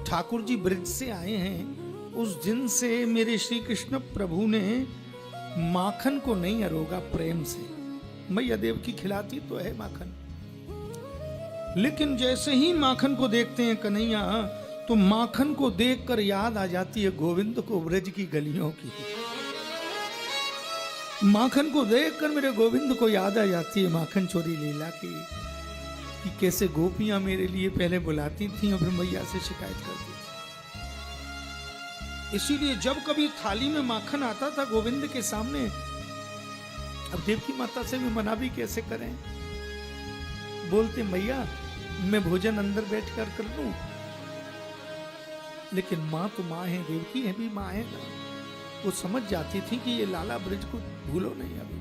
ठाकुर जी ब्रज से आए हैं, उस दिन से मेरे श्री कृष्ण प्रभु ने माखन को नहीं अरोगा प्रेम से। मैया देव की खिलाती तो है माखन, लेकिन जैसे ही माखन को देखते हैं कन्हैया, तो माखन को देखकर याद आ जाती है गोविंद को ब्रज की गलियों की। माखन को देखकर मेरे गोविंद को याद आ जाती है माखन चोरी लीला की, कि कैसे गोपियां मेरे लिए पहले बुलाती थी और फिर मैया से शिकायत करती थी। इसीलिए जब कभी थाली में माखन आता था गोविंद के सामने, अब देवकी माता से भी मना भी कैसे करें, बोलते मैया मैं भोजन अंदर बैठकर कर लूं, लेकिन माँ तो माँ है, देवकी है भी माँ है ना। वो समझ जाती थी कि ये लाला ब्रज को भूलो नहीं अभी।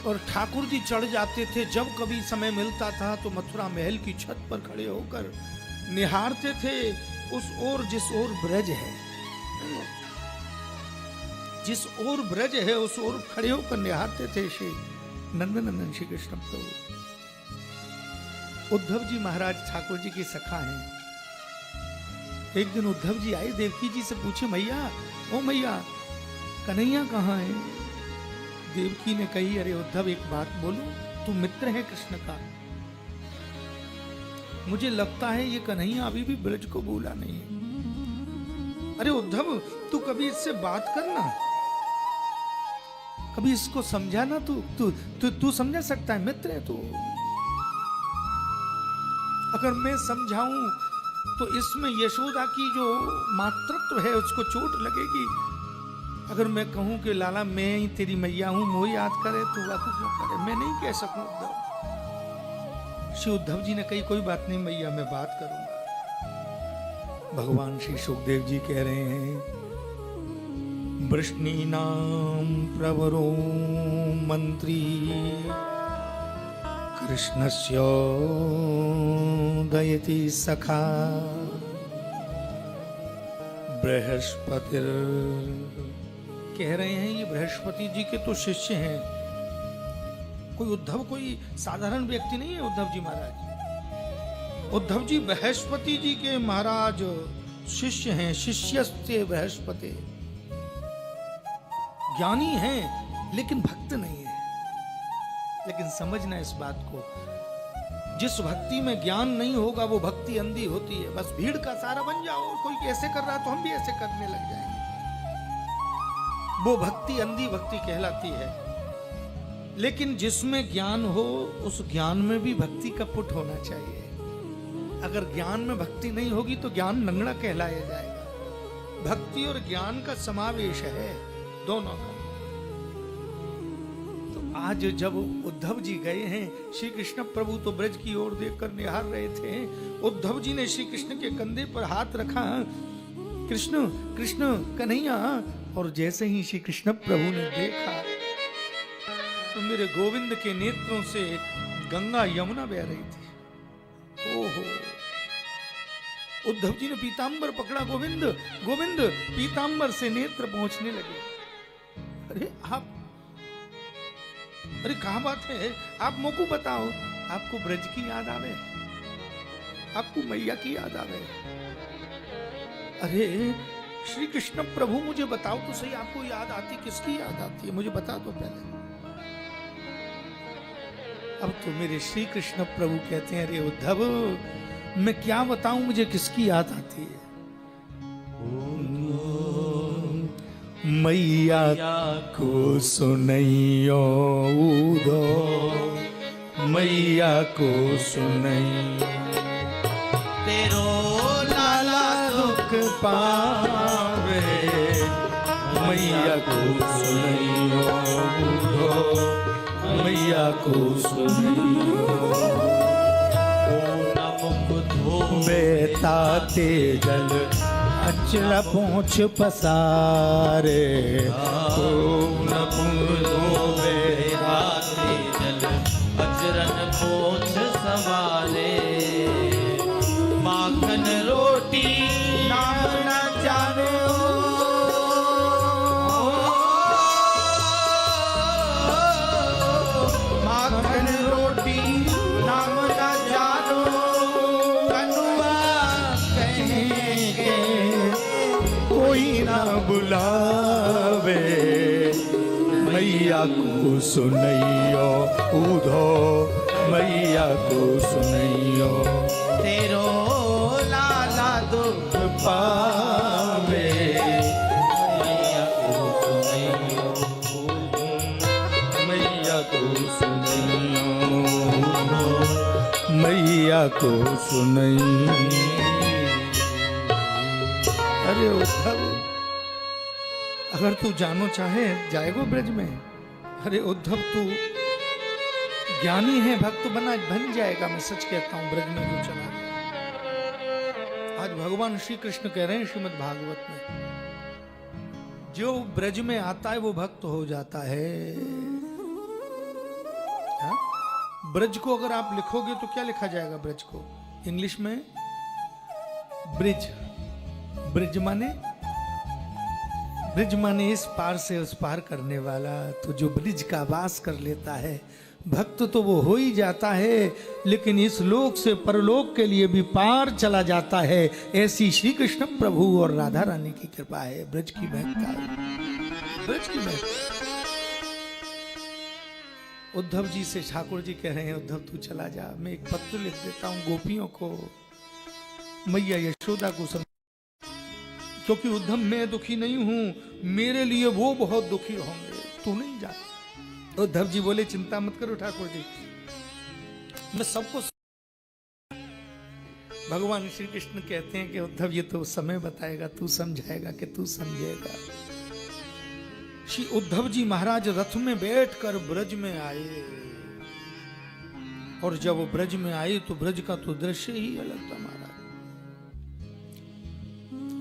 और ठाकुर जी चढ़ जाते थे, जब कभी समय मिलता था तो मथुरा महल की छत पर खड़े होकर निहारते थे उस ओर जिस ओर ब्रज है, जिस ओर ब्रज है उस ओर खड़े होकर निहारते थे श्री नंदनंदन श्री कृष्ण प्रभु। उद्धव जी महाराज ठाकुर जी की सखा हैं। एक दिन उद्धव जी आए, देवकी जी से पूछे मैया, ओ मैया कन्हैया कहाँ है? देवकी ने कही, अरे उद्धव एक बात बोलूं, तू मित्र है कृष्ण का, मुझे लगता है ये कन्हैया अभी भी ब्रज को भूला नहीं है। अरे उद्धव तू कभी इससे बात करना, कभी इसको समझा ना, तू समझा सकता है, मित्र है तू। अगर मैं समझाऊं तो इसमें यशोदा की जो मातृत्व है उसको चोट लगेगी। अगर मैं कहूं कि लाला मैं ही तेरी मैया हूं, मोह याद करे, तो वाकु क्यों करे, मैं नहीं कह सकूं उद्धव। श्री उद्धव जी ने कही कोई बात नहीं मैया, मैं बात करूंगा। भगवान श्री सुखदेव जी कह रहे हैं, वृष्णीनां प्रवरो मंत्री कृष्णस्य दयति सखा बृहस्पतिर। कह रहे हैं ये बृहस्पति जी के तो शिष्य हैं। कोई उद्धव कोई साधारण व्यक्ति नहीं है उद्धव जी महाराज। उद्धव जी बृहस्पति जी के महाराज शिष्य हैं, शिष्यस्ते बृहस्पति। ज्ञानी हैं लेकिन भक्त नहीं है। लेकिन समझना इस बात को, जिस भक्ति में ज्ञान नहीं होगा वो भक्ति अंधी होती है। बस भीड़ का सारा बन जाओ, कोई ऐसे कर रहा है तो हम भी ऐसे करने लग जाएंगे, वो भक्ति अंधी भक्ति कहलाती है। लेकिन जिसमें ज्ञान हो उस ज्ञान में भी भक्ति का पुट होना चाहिए। अगर ज्ञान में भक्ति नहीं होगी तो ज्ञान लंगड़ा कहलाया जाएगा। भक्ति और ज्ञान का समावेश है दोनों का। तो आज जब उद्धव जी गए हैं, श्री कृष्ण प्रभु तो ब्रज की ओर देखकर निहार रहे थे। उद्धव जी ने श्री कृष्ण के कंधे पर हाथ रखा, कृष्ण कृष्ण कन्हैया। और जैसे ही श्री कृष्ण प्रभु ने देखा तो मेरे गोविंद के नेत्रों से गंगा यमुना बह रही थी। ओहो, उद्धव जी ने पीतांबर पकड़ा, गोविंद गोविंद, पीतांबर से नेत्र पहुंचने लगे। अरे आप, अरे कहाँ बात है, आप मोको बताओ, आपको ब्रज की याद आवे, आपको मैया की याद आवे? अरे श्री कृष्ण प्रभु मुझे बताओ तो सही, आपको याद आती, किसकी याद आती है, मुझे बता दो पहले। अब तो मेरे श्री कृष्ण प्रभु कहते हैं, अरे उद्धव मैं क्या बताऊं मुझे किसकी याद आती है? मैया को सुनैयो उदो, मैया को सुनैयो, तेरो लाला दुख पावे, मैया को सुनैयो उदो, मैया को सुनैयो। बेता तेजल अचरा पहुँच पसारे, बेता तेजल अचरन पोछ सवारे, माखन रोटी नाम न जाने, माखन रोटी नाम न जानो, कनुआ न बुलावे, मैया को सुनैयो उधो, मैया को सुनैयो तेरो लाला दुख पावे, मैया को सुनैयो, मैया को सुनैयो, मैया को सुनैयो। अरे उद्धव, अगर तू जानो चाहे जाएगो ब्रज में। अरे उद्धव, तू ज्ञानी है, भक्त बन जाएगा। मैं सच कहता हूं, ब्रज में जो चला गया। आज भगवान श्री कृष्ण कह रहे हैं श्रीमद् भागवत में, जो ब्रज में आता है वो भक्त हो जाता है। हा? ब्रज को अगर आप लिखोगे तो क्या लिखा जाएगा? ब्रज को इंग्लिश में ब्रिज। ब्रिज माने इस पार से उस पार करने वाला। तो जो ब्रिज का वास कर लेता है, भक्त तो वो हो ही जाता है, लेकिन इस लोक से परलोक के लिए भी पार चला जाता है। ऐसी श्री कृष्ण प्रभु और राधा रानी की कृपा है। ब्रज की महत्ता, ब्रज की महत्ता। उद्धव जी से ठाकुर जी कह रहे हैं, उद्धव तू चला जा, मैं एक पत्र लिख देता हूं गोपियों को, मैया यशोदा को समझ, क्योंकि उद्धव मैं दुखी नहीं हूं, मेरे लिए वो बहुत दुखी होंगे, तू नहीं जा। उद्धव जी बोले चिंता मत करो ठाकुर जी, मैं सबको। भगवान श्री कृष्ण कहते हैं कि उद्धव ये तो समय बताएगा, तू समझाएगा कि तू समझेगा। श्री उद्धव जी महाराज रथ में बैठकर ब्रज में आए, और जब वो ब्रज में आए तो ब्रज का तो दृश्य ही अलग था महाराज।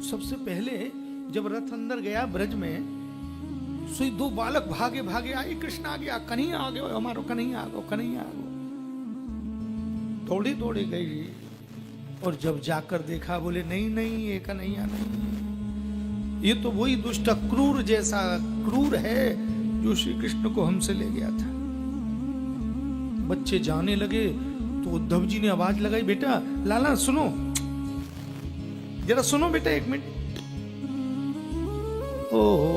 सबसे पहले जब रथ अंदर गया ब्रज में, सो दो बालक भागे भागे आए, कृष्ण आ गया, कन्हैया आ गया, हमारो कन्हैया आ गया, कन्हैया आ गया। दौड़ी दौड़ी गई, और जब जाकर देखा बोले नहीं नहीं ये कन्हैया नहीं, ये तो वही दुष्ट क्रूर जैसा क्रूर है जो श्री कृष्ण को हमसे ले गया था। बच्चे जाने लगे तो उद्धव जी ने आवाज लगाई, बेटा लाला सुनो, जरा सुनो बेटा एक मिनट। ओहो,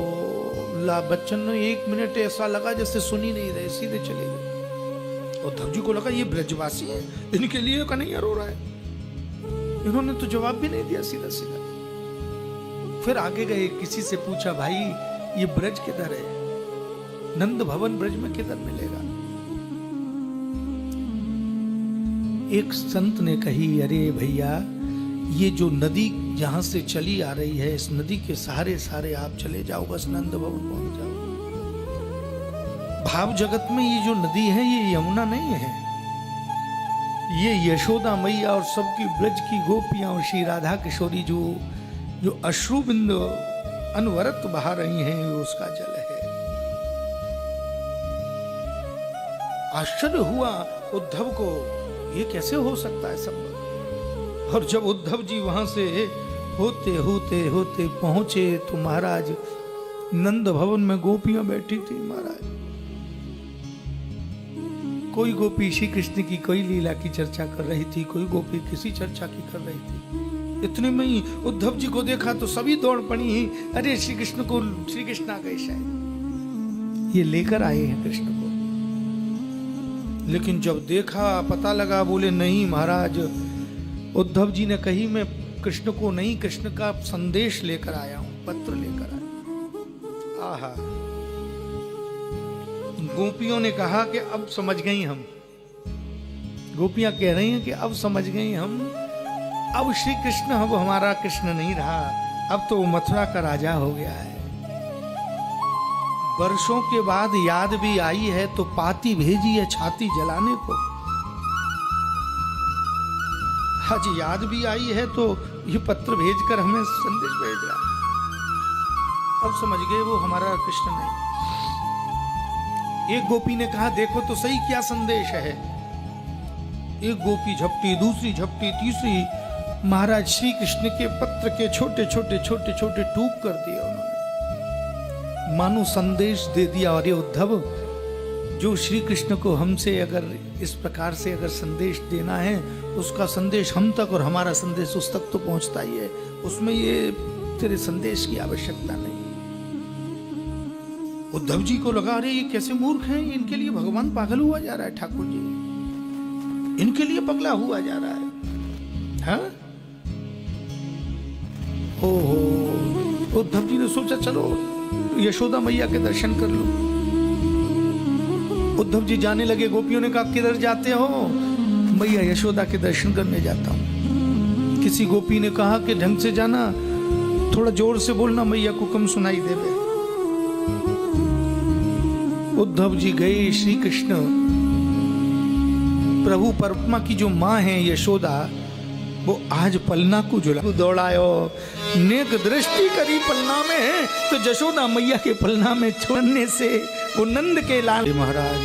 ला बच्चन ने 1 मिनट ऐसा लगा जैसे सुनी नहीं रहे, सीधे चले गए। उद्धव जी को लगा ये ब्रजवासी है, इनके लिए कन्हैया रो रहा है। इन्होंने तो जवाब भी नहीं दिया, सीधा सीधा। फिर आगे गए, किसी से पूछा भाई ये ब्रज किधर है, नंद भवन ब्रज में किधर मिलेगा? एक संत ने कही, अरे भैया ये जो नदी जहां से चली आ रही है, इस नदी के सहारे सहारे आप चले जाओ, बस नंद भवन पहुंच जाओ। भाव जगत में ये जो नदी है ये यमुना नहीं है, ये यशोदा मैया और सबकी ब्रज की गोपियां और श्री राधा किशोरी जो अश्रु बिंदु अनवरत बहा रही हैं, उसका जल है। आश्चर्य हुआ उद्धव को, ये कैसे हो सकता है सब। और जब उद्धव जी वहां से होते होते होते पहुंचे तो महाराज नंद भवन में गोपियां बैठी थी। महाराज कोई गोपी श्री कृष्ण की कोई लीला की चर्चा कर रही थी, कोई गोपी किसी चर्चा की कर रही थी। इतने में ही उद्धव जी को देखा तो सभी दौड़ पड़ी, अरे श्री कृष्ण आ गए, शायद ये लेकर आए हैं कृष्ण को। लेकिन जब देखा पता लगा, बोले नहीं महाराज, उद्धव जी ने कही मैं कृष्ण को नहीं, कृष्ण का संदेश लेकर आया हूं, पत्र लेकर आया। आहा, गोपियों ने कहा कि अब समझ गई हम, गोपियां कह रही हैं कि अब समझ गई हम, अब श्री कृष्ण अब हमारा कृष्ण नहीं रहा, अब तो वो मथुरा का राजा हो गया है। वर्षों के बाद याद भी आई है तो पाती भेजी है छाती जलाने को। आज याद भी आई है तो ये पत्र भेजकर हमें संदेश भेज रहा है। अब समझ गए वो हमारा कृष्ण नहीं। एक गोपी ने कहा देखो तो सही क्या संदेश है। एक गोपी झपटी, दूसरी झपटी, तीसरी, महाराज श्री कृष्ण के पत्र के छोटे छोटे छोटे छोटे टूक कर दिए उन्होंने, मानो संदेश दे दिया। और ये उद्धव, जो श्री कृष्ण को हमसे अगर इस प्रकार से अगर संदेश देना है, उसका संदेश हम तक और हमारा संदेश उस तक तो पहुंचता ही है। उसमें ये तेरे संदेश की आवश्यकता नहीं। उद्धव जी को लगा अरे ये कैसे मूर्ख हैं, इनके लिए भगवान पागल हुआ जा रहा है, ठाकुर जी इनके लिए पगला हुआ जा रहा है। हाँ? ओहो, उद्धव जी ने सोचा चलो यशोदा मैया के दर्शन कर लो। उद्धव जी जाने लगे, गोपियों ने कहा किधर जाते हो? मैया यशोदा के दर्शन करने जाता हूं। किसी गोपी ने कहा कि ढंग से जाना, थोड़ा जोर से बोलना, मैया को कम सुनाई देवे। उद्धव जी गए, श्री कृष्ण प्रभु परमा की जो माँ है यशोदा, वो आज पलना को जुला दौड़ायो, नेक दृष्टि करी पलना में, तो यशोदा मैया के पलना में छोड़ने से वो नंद के लाल महाराज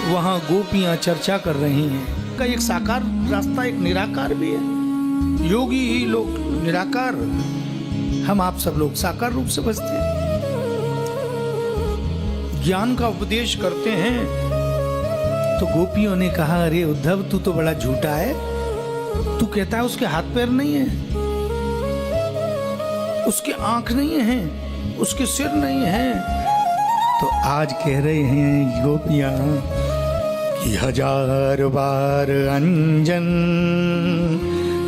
वहां गोपियां चर्चा कर रही हैं का एक साकार रास्ता, एक निराकार भी है। योगी ही लोग निराकार, हम आप सब लोग साकार रूप से बसते हैं, ज्ञान का उपदेश करते हैं। तो गोपियों ने कहा अरे उद्धव तू तो बड़ा झूठा है, तू कहता है उसके हाथ पैर नहीं है, उसके आंख नहीं है, उसके सिर नहीं है। तो आज कह रहे हैं गोपियां कि 1000 बार अंजन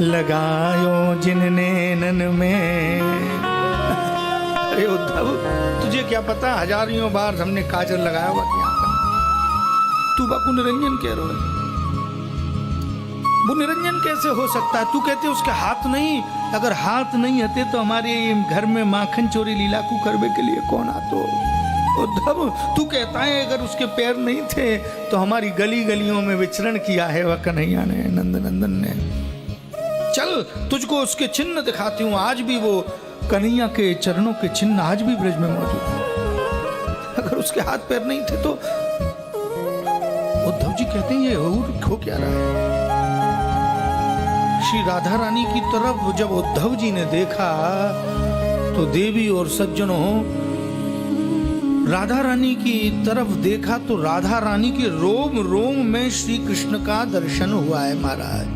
लगायो जिन नैनन में। अरे उद्धव तुझे क्या पता, 1000 बार हमने काजल लगाया हुआ क्या, तू बापू निरंजन कह रहा है। वो निरंजन कैसे हो सकता है? तू कहते उसके हाथ नहीं, अगर हाथ नहीं होते तो हमारे घर में माखन चोरी लीला को करने के लिए कौन आतो? उद्धव तू कहता है अगर उसके पैर नहीं थे तो हमारी गली गलियों में विचरण किया है वह कन्हैया ने, नंद नंदन ने। चल तुझको उसके चिन्ह दिखाती हूँ, आज भी वो कन्हैया के चरणों के चिन्ह आज भी ब्रज में मौजूद है। अगर उसके हाथ पैर नहीं थे तो उद्धव जी कहते हैं ये हो क्या रहा है? श्री राधा रानी की तरफ जब उद्धव जी ने देखा तो देवी और सज्जनों, राधा रानी की तरफ देखा तो राधा रानी के रोम रोम में श्री कृष्ण का दर्शन हुआ है महाराज।